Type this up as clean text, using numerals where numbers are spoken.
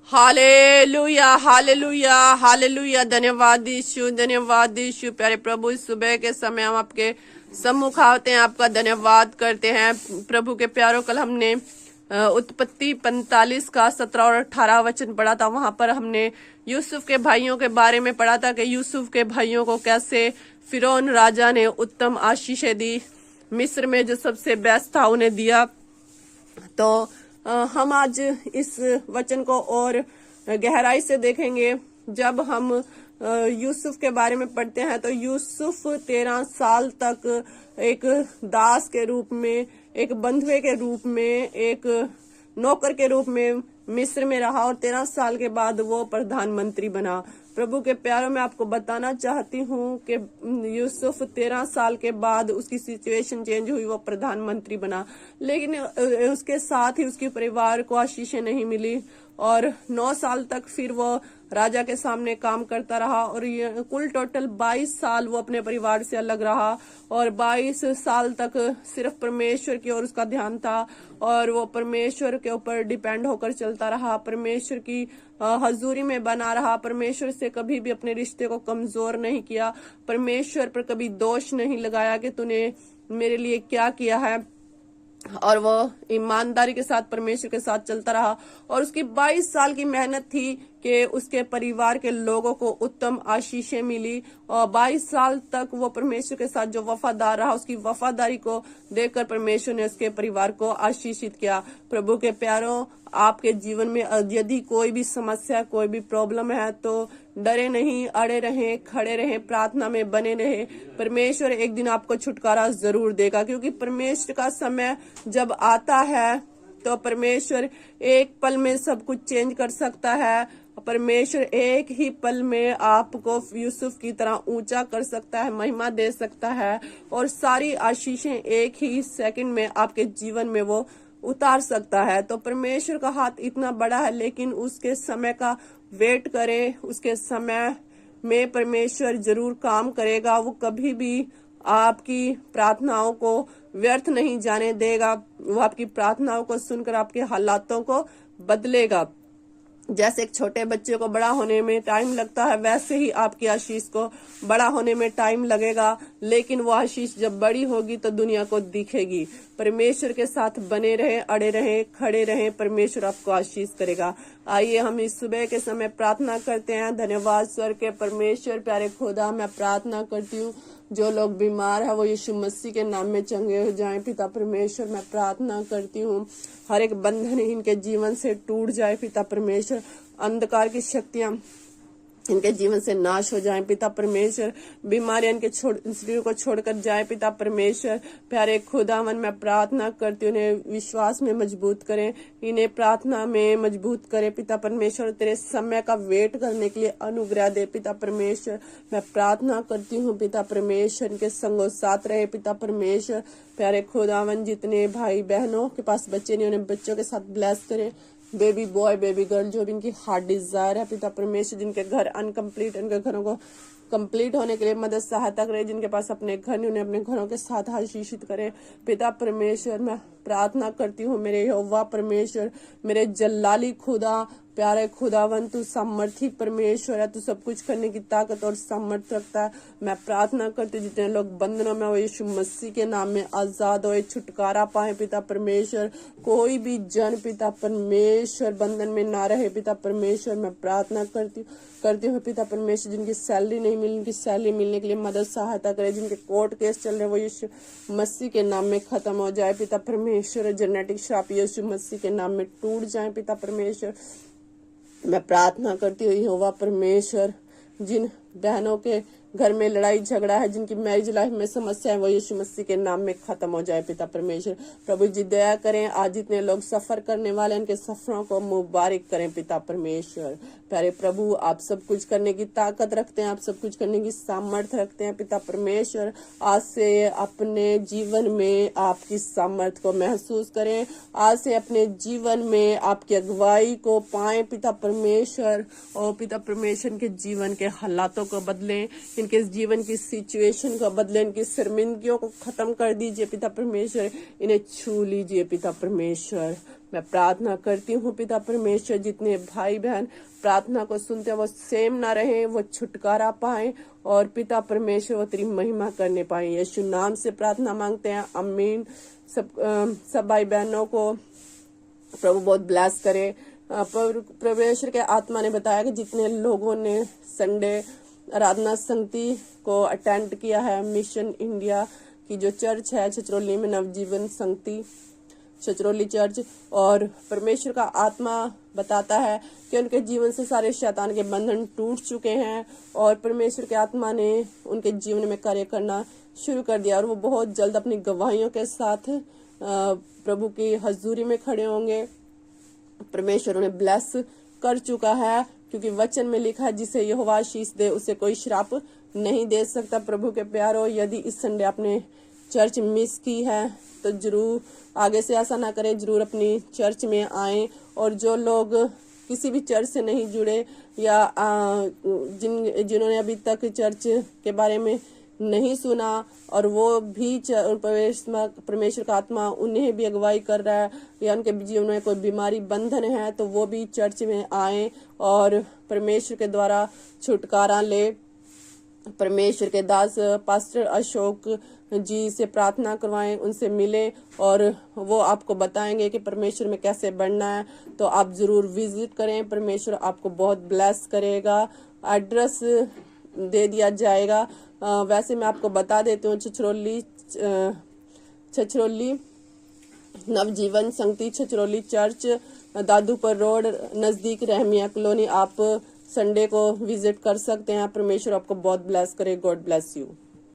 Hallelujah hallelujah hallelujah. धन्यवाद यीशु। प्यारे प्रभु, इस सुबह के समय हम आपके सम्मुख आते हैं, आपका धन्यवाद करते हैं। प्रभु के प्यारों, कल हमने उत्पत्ति 45 का 17 और 18 वचन पढ़ा था। वहां पर हमने यूसुफ के भाइयों के बारे में पढ़ा था कि यूसुफ के भाइयों को कैसे फिरौन राजा ने उत्तम आशीषें दी, मिस्र में जो सबसे बेस्ट था उन्हें दिया। तो हम आज इस वचन को और गहराई से देखेंगे। जब हम यूसुफ के बारे में पढ़ते हैं तो यूसुफ 13 साल तक एक दास के रूप में, एक बंधुए के रूप में, एक नौकर के रूप में मिस्र में रहा और 13 साल के बाद वो प्रधानमंत्री बना। प्रभु के प्यारों में आपको बताना चाहती हूँ कि यूसुफ 13 साल के बाद उसकी सिचुएशन चेंज हुई, वो प्रधानमंत्री बना, लेकिन उसके साथ ही उसके परिवार को आशीषें नहीं मिली और 9 साल तक फिर वो राजा के सामने काम करता रहा और ये कुल टोटल 22 साल वो अपने परिवार से अलग रहा और 22 साल तक सिर्फ परमेश्वर की ओर उसका ध्यान था और वो परमेश्वर के ऊपर डिपेंड होकर चलता रहा, परमेश्वर की हजूरी में बना रहा, परमेश्वर से कभी भी अपने रिश्ते को कमजोर नहीं किया, परमेश्वर पर कभी दोष नहीं लगाया कि तूने मेरे लिए क्या किया है, और वो ईमानदारी के साथ परमेश्वर के साथ चलता रहा। और उसकी 22 साल की मेहनत थी कि उसके परिवार के लोगों को उत्तम आशीषें मिली और 22 साल तक वो परमेश्वर के साथ जो वफादार रहा, उसकी वफादारी को देखकर परमेश्वर ने उसके परिवार को आशीषित किया। प्रभु के प्यारों, आपके जीवन में यदि कोई भी समस्या, कोई भी प्रॉब्लम है तो डरे नहीं, अड़े रहें, खड़े रहें, प्रार्थना में बने रहें। परमेश्वर एक दिन आपको छुटकारा जरूर देगा, क्योंकि परमेश्वर का समय जब आता है तो परमेश्वर एक पल में सब कुछ चेंज कर सकता है। परमेश्वर एक ही पल में आपको यूसुफ की तरह ऊंचा कर सकता है, महिमा दे सकता है और सारी आशीषें एक ही सेकंड में आपके जीवन में वो उतार सकता है। तो परमेश्वर का हाथ इतना बड़ा है, लेकिन उसके समय का वेट करें, उसके समय में परमेश्वर जरूर काम करेगा। वो कभी भी आपकी प्रार्थनाओं को व्यर्थ नहीं जाने देगा, वो आपकी प्रार्थनाओं को सुनकर आपके हालातों को बदलेगा। जैसे एक छोटे बच्चे को बड़ा होने में टाइम लगता है, वैसे ही आपकी आशीष को बड़ा होने में टाइम लगेगा, लेकिन वो आशीष जब बड़ी होगी तो दुनिया को दिखेगी। परमेश्वर के साथ बने रहें, अड़े रहें, खड़े रहें, परमेश्वर आपको आशीष करेगा। आइए हम इस सुबह के समय प्रार्थना करते हैं। धन्यवाद स्वर्ग के परमेश्वर, प्यारे खुदा, मैं प्रार्थना करती हूँ जो लोग बीमार है वो यीशु मसीह के नाम में चंगे हो जाएं। पिता परमेश्वर, मैं प्रार्थना करती हूँ हर एक बंधन इनके जीवन से टूट जाए। पिता परमेश्वर, अंधकार की शक्तियां इनके जीवन से नाश हो जाएं। पिता परमेश्वर, बीमारियां इनके शरीर को छोड़कर जाए। पिता परमेश्वर, प्यारे खुदावन, मैं प्रार्थना करती हूँ इन्हें विश्वास में मजबूत करें, इन्हें प्रार्थना में मजबूत करें। पिता परमेश्वर, तेरे समय का वेट करने के लिए अनुग्रह दे। पिता परमेश्वर, मैं प्रार्थना करती हूँ पिता परमेश्वर इनके संगो साथ रहे। पिता परमेश्वर, प्यारे खुदावन, जितने भाई बहनों के पास बच्चे नहीं, उन्हें बच्चों के साथ ब्लेस करें। बेबी बॉय, बेबी गर्ल, जो भी इनकी हार्ट डिजायर है, पिता परमेश्वर, जिनके घर अनकम्प्लीट, उनके घरों को कंप्लीट होने के लिए मदद सहायता करे। जिनके पास अपने घर नहीं, उन्हें अपने घरों के साथ आशीषित करे। पिता परमेश्वर, मैं प्रार्थना करती हूँ मेरे यहोवा परमेश्वर, मेरे जल्लाली खुदा, प्यारे खुदावन, तू सामर्थी परमेश्वर है, तू सब कुछ करने की ताकत और सामर्थ रखता है। मैं प्रार्थना करती हूँ जितने लोग बंधनों में वो यीशु मसीह के नाम में आजाद होए, छुटकारा पाए। पिता परमेश्वर, कोई भी जन पिता परमेश्वर बंधन में ना रहे। पिता परमेश्वर, मैं प्रार्थना करती हूँ पिता परमेश्वर, जिनकी सैलरी नहीं मिली, उनकी सैलरी मिलने के लिए मदद सहायता करे। जिनके कोर्ट केस चल रहे वो यीशु मसीह के नाम में खत्म हो जाए। पिता परमेश्वर, जेनेटिक श्राप यीशु मसीह के नाम में टूट जाए। पिता परमेश्वर, मैं प्रार्थना करती हूँ यहोवा परमेश्वर, जिन बहनों के घर में लड़ाई झगड़ा है, जिनकी मैरिज लाइफ में समस्या है, वो यीशु मसीह के नाम में खत्म हो जाए। पिता परमेश्वर, प्रभु जी दया करें। आज जितने लोग सफर करने वाले हैं, उनके सफरों को मुबारक करें। पिता परमेश्वर, प्यारे प्रभु, आप सब कुछ करने की ताकत रखते हैं, आप सब कुछ करने की सामर्थ्य रखते हैं। पिता परमेश्वर, आज से अपने जीवन में आपकी सामर्थ्य को महसूस करें, आज से अपने जीवन में आपकी अगुवाई को पाएं। पिता परमेश्वर, और पिता परमेश्वर के जीवन के हालातों को बदलें, इनके जीवन की सिचुएशन को बदलें, इनकी शर्मिंदगियों को खत्म कर दीजिए। पिता परमेश्वर, इन्हें छू लीजिए। पिता परमेश्वर, मैं प्रार्थना करती हूँ पिता परमेश्वर, जितने भाई बहन प्रार्थना को सुनते हैं वो सेम ना रहे, वो छुटकारा पाए और पिता परमेश्वर वो तेरी महिमा करने पाए। यीशु नाम से प्रार्थना मांगते हैं, आमीन। सब भाई बहनों को प्रभु बहुत ब्लेस करे। परमेश्वर के आत्मा ने बताया कि जितने लोगों ने संडे आराधना संगति को अटेंड किया है, मिशन इंडिया की जो चर्च है छछरौली में, नवजीवन संगति छछरौली चर्च, और परमेश्वर का आत्मा बताता है कि उनके जीवन से सारे शैतान के बंधन टूट चुके हैं और परमेश्वर के आत्मा ने उनके जीवन में कार्य करना शुरू कर दिया और वो बहुत जल्द अपनी गवाहियों के साथ प्रभु की हजूरी में खड़े होंगे। परमेश्वर उन्हें ब्लेस कर चुका है, क्योंकि वचन में लिखा है जिसे यहोवा आशीष दे उसे कोई श्राप नहीं दे सकता। प्रभु के प्यारो, यदि इस संडे आपने चर्च मिस की है तो जरूर आगे से ऐसा ना करें, जरूर अपनी चर्च में आए। और जो लोग किसी भी चर्च से नहीं जुड़े या जिन्होंने अभी तक चर्च के बारे में नहीं सुना और वो भी परमेश्वर का आत्मा उन्हें भी अगुवाई कर रहा है या उनके जीवन में कोई बीमारी बंधन है, तो वो भी चर्च में आए और परमेश्वर के द्वारा छुटकारा ले। परमेश्वर के दास पास्टर अशोक जी से प्रार्थना करवाएं, उनसे मिले और वो आपको बताएंगे कि परमेश्वर में कैसे बढ़ना है। तो आप जरूर विजिट करें, परमेश्वर आपको बहुत ब्लेस करेगा। एड्रेस दे दिया जाएगा। वैसे मैं आपको बता देती हूँ, छछरौली नवजीवन संगति छछरौली चर्च, दादूपुर रोड, नजदीक रहमिया कॉलोनी। आप संडे को विजिट कर सकते हैं। परमेश्वर आपको बहुत ब्लेस करे। God bless you.